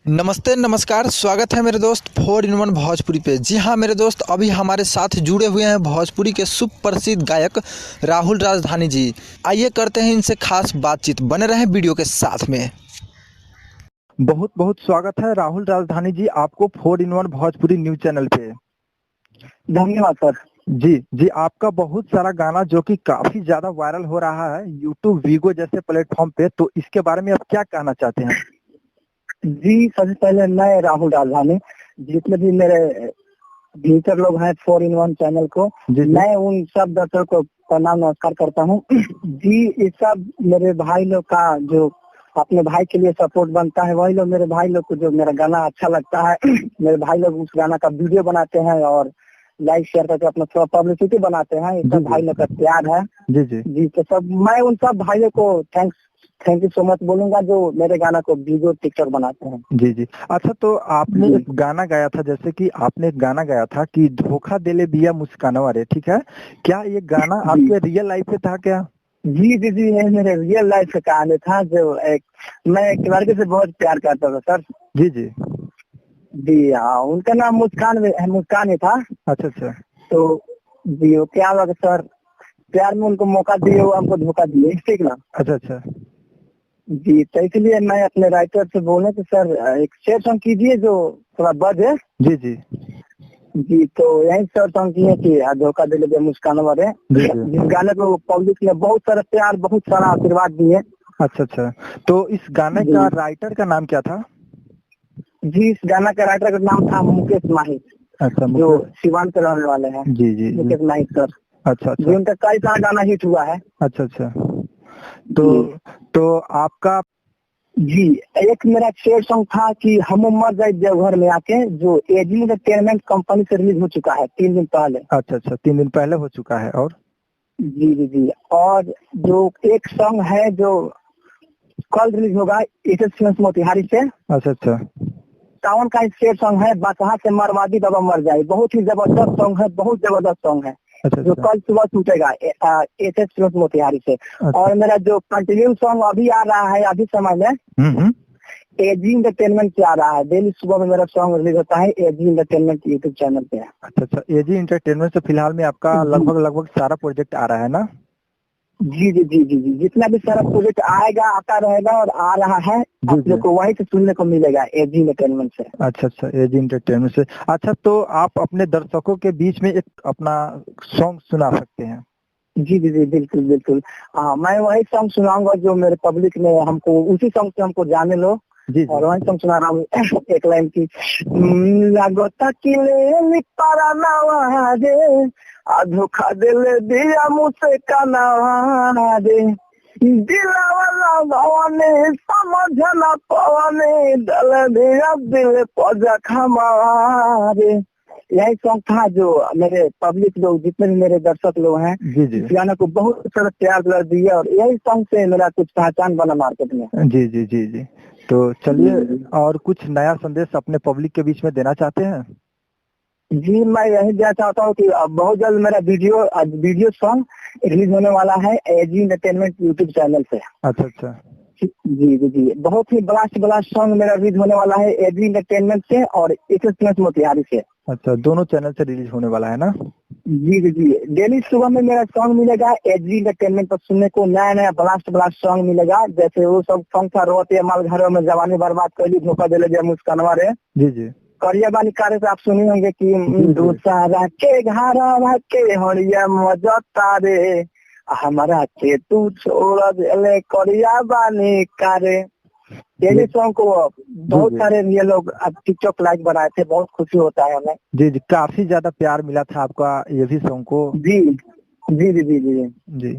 नमस्ते नमस्कार, स्वागत है मेरे दोस्त 4 in 1 भोजपुरी पे। जी हाँ मेरे दोस्त, अभी हमारे साथ जुड़े हुए हैं भोजपुरी के सुप्रसिद्ध गायक राहुल राजधानी जी। आइए करते हैं इनसे खास बातचीत, बने रहें वीडियो के साथ में। बहुत बहुत स्वागत है राहुल राजधानी जी आपको 4 in 1 भोजपुरी न्यूज चैनल पे। धन्यवाद सर। जी जी, आपका बहुत सारा गाना जो कि काफी ज्यादा वायरल हो रहा है यूट्यूब, वीगो जैसे प्लेटफॉर्म पे, तो इसके बारे में आप क्या कहना चाहते हैं? जी, सबसे पहले मैं राहुल राजधानी, जितने भी मेरे व्यूअर लोग हैं 4 in 1 चैनल को, मैं उन सब दर्शकों को प्रणाम नमस्कार करता हूँ। जी, ये सब मेरे भाई लोग का जो अपने भाई के लिए सपोर्ट बनता है, वही लोग मेरे भाई लोग को जो मेरा गाना अच्छा लगता है मेरे भाई लोग उस गाना का वीडियो बनाते हैं और लाइक शेयर करके अपना थोड़ा पब्लिसिटी बनाते हैं। ये सब भाई लोग का प्यार है। जी, तो सब मैं उन सब भाइयों को थैंक यू सो मच बोलूंगा जो मेरे गाना को वीडियो टिकटॉक बनाते हैं। जी जी, अच्छा, तो आपने एक गाना गाया था, जैसे कि आपने एक गाना गाया था कि धोखा देले दिया मुस्कानवा रे, ठीक है? क्या ये गाना आपके रियल लाइफ पे था क्या? जी जी जी, ये मेरे रियल लाइफ का कहानी था। जो मैं एक लड़के से बहुत प्यार करता था सर। जी जी जी हाँ, उनका नाम मुस्कान ही था। अच्छा अच्छा। तो जी, वो क्या हुआ सर, प्यार में उनको मौका दिए, वो हमको धोखा दिए, ठीक ना? अच्छा अच्छा। जी, तो इसलिए मैं अपने राइटर से बोले कि सर एक शेर सॉन्ग कीजिए जो थोड़ा बज है। जी जी जी, तो यही शेर सॉन्ग किए कि धोखा दे लगे मुस्कान वाले, जिस गाने को पब्लिक ने बहुत सारा प्यार, बहुत सारा आशीर्वाद दिए। अच्छा अच्छा, तो इस गाने का राइटर का नाम क्या था? जी, इस गाना का राइटर का नाम था मुकेश माही। अच्छा, जो सिवान के रहने वाले हैं। जी जी मुकेश माही सर। अच्छा अच्छा, जी, उनका कई सारा गाना हिट हुआ है। अच्छा अच्छा। तो आपका जी, एक मेरा शेर सॉन्ग था कि हम मर जाए देवघर में आके, जो एजी एंटरटेनमेंट कंपनी से रिलीज हो चुका है 3 दिन पहले। अच्छा अच्छा, 3 दिन पहले हो चुका है। और जी जी जी, और जो एक सॉन्ग है जो कल रिलीज होगा एसएस मोतिहारी से, अच्छा अच्छा, सावन का शेर सॉन्ग है बादशाह से मरवादी बाबा मर जाए। बहुत ही जबरदस्त सॉन्ग है, बहुत जबरदस्त सॉन्ग है। अच्छा जो अच्छा, कल सुबह छूटेगा एसएस मोतिहारी से। और मेरा जो कंटिन्यू सॉन्ग अभी आ रहा है अभी समय में, एजी इंटरटेनमेंट पे आ रहा है। डेली सुबह में मेरा सॉन्ग रिलीज होता है, एजी इंटरटेनमेंट यूट्यूब चैनल पे है। अच्छा अच्छा, एजी इंटरटेनमेंट से फिलहाल में आपका लगभग सारा प्रोजेक्ट आ रहा है ना? जी जी जी जी जी, जितना भी सारा प्रोजेक्ट आएगा, आता रहेगा और आ रहा है, आप लोग को वहीं से सुनने को मिलेगा एजी इंटरटेनमेंट से। अच्छा अच्छा, एजी इंटरटेनमेंट से। अच्छा, तो आप अपने दर्शकों के बीच में एक अपना सॉन्ग सुना सकते हैं? जी जी जी, बिल्कुल बिल्कुल। मैं वही सॉन्ग सुनाऊंगा जो मेरे पब्लिक ने हमको, उसी सॉन्ग से हमको जाने लो। जी और वही सॉन्ग सुना रहा हूँ एक लाइन की, लागता कि ले पारा नवा रे, धोखा दिले दिया मुझसे काना रे, दिलावाला भवाने समझना पवने, दल दिया दिल पजा खमा रे। यही सॉन्ग था जो मेरे पब्लिक लोग, जितने भी मेरे दर्शक लोग हैं, इस गाने को बहुत सारा प्यार कर दिया और यही सॉन्ग से मेरा कुछ पहचान बना मार्केट में। जी जी जी जी, तो चलिए, और कुछ नया संदेश अपने पब्लिक के बीच में देना चाहते हैं? जी, मैं यही देना चाहता हूँ कि बहुत जल्द मेरा वीडियो सॉन्ग रिलीज होने वाला है एजी एंटरटेनमेंट यूट्यूब चैनल से। अच्छा अच्छा, जी जी जी, बहुत ही ब्लास्ट सॉन्ग मेरा रिलीज होने वाला है एजी एंटरटेनमेंट से और एसएस मोतिहारी से। अच्छा, दोनों चैनल से रिलीज होने वाला है ना? जी जी जी, डेली सुबह में मेरा सॉन्ग मिलेगा एजी एंटरटेनमेंट पर सुनने को, नया नया ब्लास्ट सॉन्ग मिलेगा। जैसे वो सब सॉन्ग था, रोते माल घरों में जवानी बर्बाद कैली, धोखा दिले दिया मुस्कानवा रे। जी जी, करिया बानी कार्य से आप सुनी होंगे कि दूसरा के घरा के हड़िया मजता रे, हमारा के तू छोड़ दिले करिया बानी कार्य। ये सॉन्ग को बहुत सारे ये लोग अब टिकटॉक लाइक बनाए थे, बहुत खुशी होता है हमें। जी जी, काफी ज्यादा प्यार मिला था आपका ये भी सॉन्ग को। जी जी जी जी जी जी,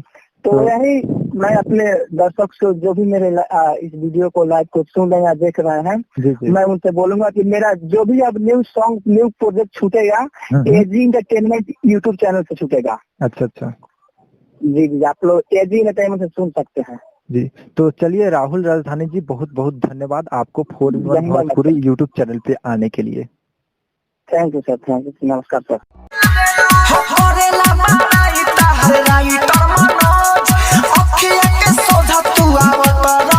तो यही मैं अपने दर्शक से, जो भी मेरे इस वीडियो को लाइव को सुन रहे हैं या देख रहे हैं, मैं उनसे बोलूंगा कि मेरा जो भी अब न्यू प्रोजेक्ट छूटेगा एजी एंटरटेनमेंट यूट्यूब चैनल से छूटेगा। अच्छा अच्छा, जी जी, आप लोग एजी एंटरटेनमेंट से सुन सकते हैं। जी, तो चलिए राहुल राजधानी जी, बहुत बहुत धन्यवाद आपको 4 in 1 भोजपुरी यूट्यूब चैनल पे आने के लिए। Thank you sir, thank you, नमस्कार सर। राइटर मनोज अखिया के सोझा तू आवत